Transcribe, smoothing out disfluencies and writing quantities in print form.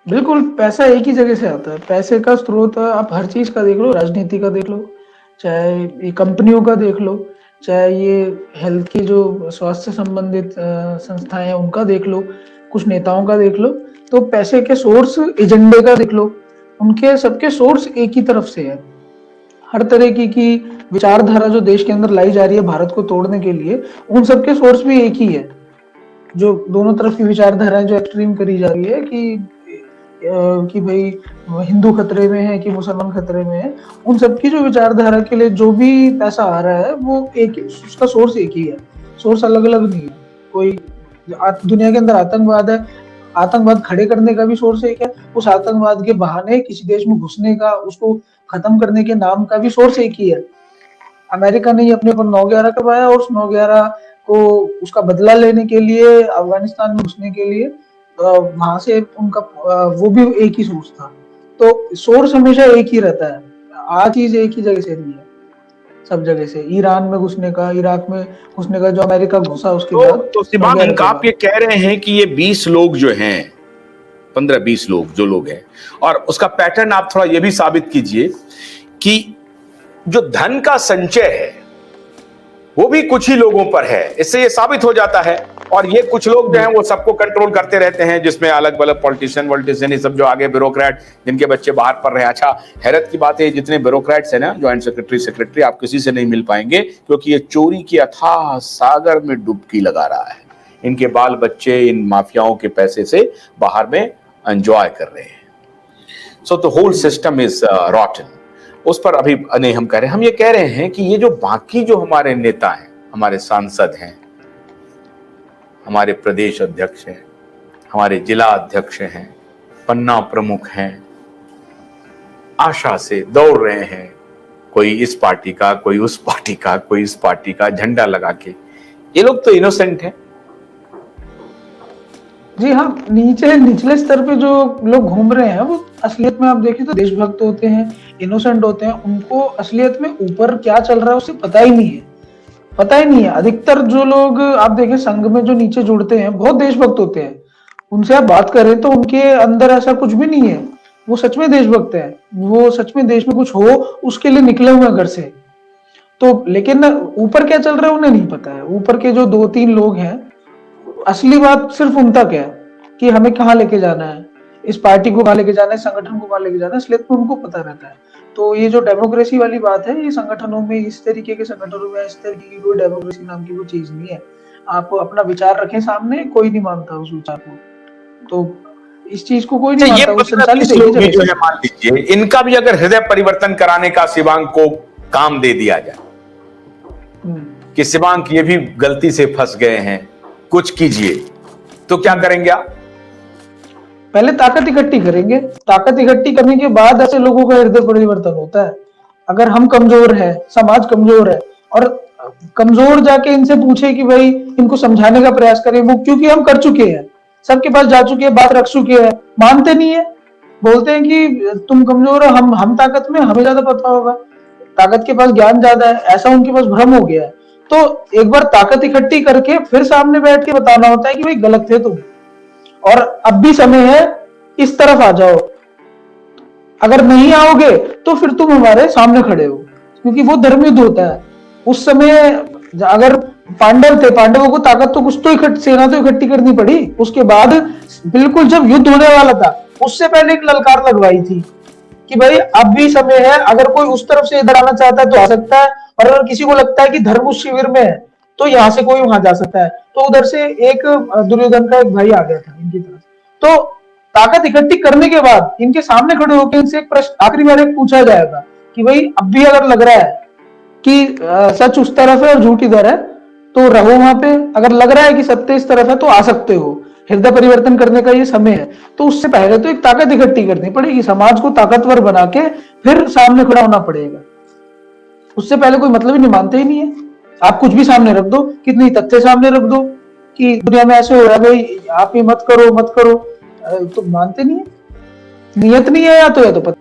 बिल्कुल, पैसा एक ही जगह से आता है। पैसे का स्रोत आप हर चीज़ का देख लो, राजनीति का देख लो, चाहे ये कंपनियों का देख लो, चाहे ये हेल्थ की जो स्वास्थ्य से संबंधित संस्थाएँ हैं, उनका देख लो, कुछ नेताओं का देख लो, तो पैसे के सोर्स एजेंडे का देख लो, उनके सबके सोर्स एक ही तरफ से है। हर तरीके की विचारधारा जो देश के अंदर लाई जा रही है भारत को तोड़ने के लिए, उन सबके सोर्स भी एक ही है। जो दोनों तरफ की विचारधाराएं जो एक्सट्रीम करी जा रही है कि भाई हिंदू खतरे में है कि मुसलमान खतरे में है, उन सबकी जो विचारधारा के लिए जो भी पैसा आ रहा है वो एक उसका सोर्स एक ही है, सोर्स अलग अलग नहीं है। कोई दुनिया के अंदर आतंकवाद है, आतंकवाद खड़े करने का भी सोर्स एक है, उस आतंकवाद के बहाने किसी देश में घुसने का, उसको खत्म करने के नाम का भी सोर्स एक ही है। अमेरिका ने अपने ऊपर 9/11 करवाया और उस 9/11 को उसका बदला लेने के लिए अफगानिस्तान में घुसने के लिए वहां से उनका वो भी एक ही सोर्स था। तो सोर्स हमेशा एक ही रहता है, आ चीज एक ही जगह से नहीं है, सब जगह से। ईरान में घुसने का, इराक में घुसने का, जो अमेरिका घुसा उसके बाद तो शिवांक, आप ये कह रहे हैं कि ये 20 लोग जो हैं, 15-20 लोग जो लोग हैं, और उसका पैटर्न आप थोड़ा ये भी साबित कीजिए कि जो धन का संचय है वो भी कुछ ही लोगों पर है। इससे ये साबित हो जाता है, और ये कुछ लोग जो हैं वो सबको कंट्रोल करते रहते हैं, जिसमें अलग अलग पॉलिटिशियन ये सब जो आगे ब्यूरोक्रेट जिनके बच्चे बाहर पढ़ रहे हैं। अच्छा, हैरत की बात है, जितने ब्यूरोक्रेट्स हैं ना, ज्वाइंट सेक्रेटरी, आप किसी से नहीं मिल पाएंगे, क्योंकि ये चोरी की अथाह सागर में डुबकी लगा रहा है। इनके बाल बच्चे इन माफियाओं के पैसे से बाहर में एंजॉय कर रहे हैं। So the whole system is rotten. उस पर अभी नहीं हम कह रहे, हम ये कह रहे हैं कि ये जो बाकी जो हमारे नेता हैं, हमारे सांसद हैं, हमारे प्रदेश अध्यक्ष हैं, हमारे जिला अध्यक्ष हैं, पन्ना प्रमुख हैं, आशा से दौड़ रहे हैं, कोई इस पार्टी का, कोई उस पार्टी का, कोई इस पार्टी का झंडा लगा के। ये लोग तो इनोसेंट हैं। जी हाँ, निचले स्तर पे जो लोग घूम रहे हैं वो असलियत में आप देखिए तो देशभक्त होते हैं, इनोसेंट होते हैं। उनको असलियत में ऊपर क्या चल रहा है उससे पता ही नहीं है, पता ही नहीं है। अधिकतर जो लोग आप देखें संघ में जो नीचे जुड़ते हैं बहुत देशभक्त होते हैं, उनसे आप बात करें तो उनके अंदर ऐसा कुछ भी नहीं है, वो सच में देशभक्त है, वो सच में देश में कुछ हो उसके लिए निकले हुए हैं घर से। तो लेकिन ऊपर क्या चल रहा है उन्हें नहीं पता है। ऊपर के जो 2-3 लोग हैं, असली बात सिर्फ उन तक है कि हमें कहाँ लेके जाना है, इस पार्टी को कहाँ लेके जाना है, संगठन को कहाँ लेके जाना है, इसलिए तो उनको पता रहता है। तो ये जो डेमोक्रेसी वाली बात है, ये संगठनों में, इस तरीके के संगठनों में इस तरीके की कोई डेमोक्रेसी नाम की कोई चीज नहीं है। आप अपना विचार रखें सामने, कोई नहीं मानता उस विचार को, तो इस चीज को कोई नहीं मानता, वो संचालित है। लोग भी जो है, मान लीजिए इनका भी अगर हृदय परिवर्तन कराने का शिवांग को काम दे दिया जाए कि शिवांग ये भी गलती से फंस गए हैं, कुछ कीजिए, तो क्या करेंगे आप? पहले ताकत इकट्ठी करेंगे, ताकत इकट्ठी करने के बाद ऐसे लोगों का हृदय परिवर्तन होता है। अगर हम कमजोर है, समाज कमजोर है, और कमजोर जाके इनसे पूछे कि भाई इनको समझाने का प्रयास करें, वो क्योंकि हम कर चुके हैं, सबके पास जा चुके हैं, बात रख चुके हैं, मानते नहीं है, बोलते हैं कि तुम कमजोर हो, हम ताकत में, हमें ज्यादा पता होगा, ताकत के पास ज्ञान ज्यादा है, ऐसा उनके पास भ्रम हो गया है। तो एक बार ताकत इकट्ठी करके फिर सामने बैठ के बताना होता है कि भाई गलत थे तुम, और अब भी समय है, इस तरफ आ जाओ। अगर नहीं आओगे तो फिर तुम हमारे सामने खड़े हो, क्योंकि वो धर्म युद्ध होता है। उस समय अगर पांडव थे, पांडवों को ताकत तो कुछ तो सेना तो इकट्ठी करनी पड़ी, उसके बाद बिल्कुल जब युद्ध होने वाला था उससे पहले एक ललकार लगवाई थी कि भाई अब भी समय है, अगर कोई उस तरफ से इधर आना चाहता है तो आ सकता है, और अगर किसी को लगता है कि धर्म उस शिविर में है तो यहाँ से कोई वहां जा सकता है। तो उधर से एक दुर्योधन का एक भाई आ गया था इनकी तरफ। तो ताकत इकट्ठी करने के बाद इनके सामने खड़े होकर इनसे एक प्रश्न आखिरी बार एक पूछा जाएगा कि भाई अब भी अगर लग रहा है कि सच उस तरफ है और झूठ इधर है तो रहो वहां पे, अगर लग रहा है कि सत्य इस तरफ है तो आ सकते हो, हृदय परिवर्तन करने का ये समय है। तो उससे पहले तो एक ताकत इकट्ठी करनी पड़ेगी, समाज को ताकतवर बना के फिर सामने खड़ा होना पड़ेगा। उससे पहले कोई मतलब ही नहीं, मानते ही नहीं है। आप कुछ भी सामने रख दो, कितनी तथ्य सामने रख दो कि दुनिया में ऐसे हो रहा है भाई, आप ये मत करो मत करो, तो मानते नहीं है। नियत नहीं है या तो पता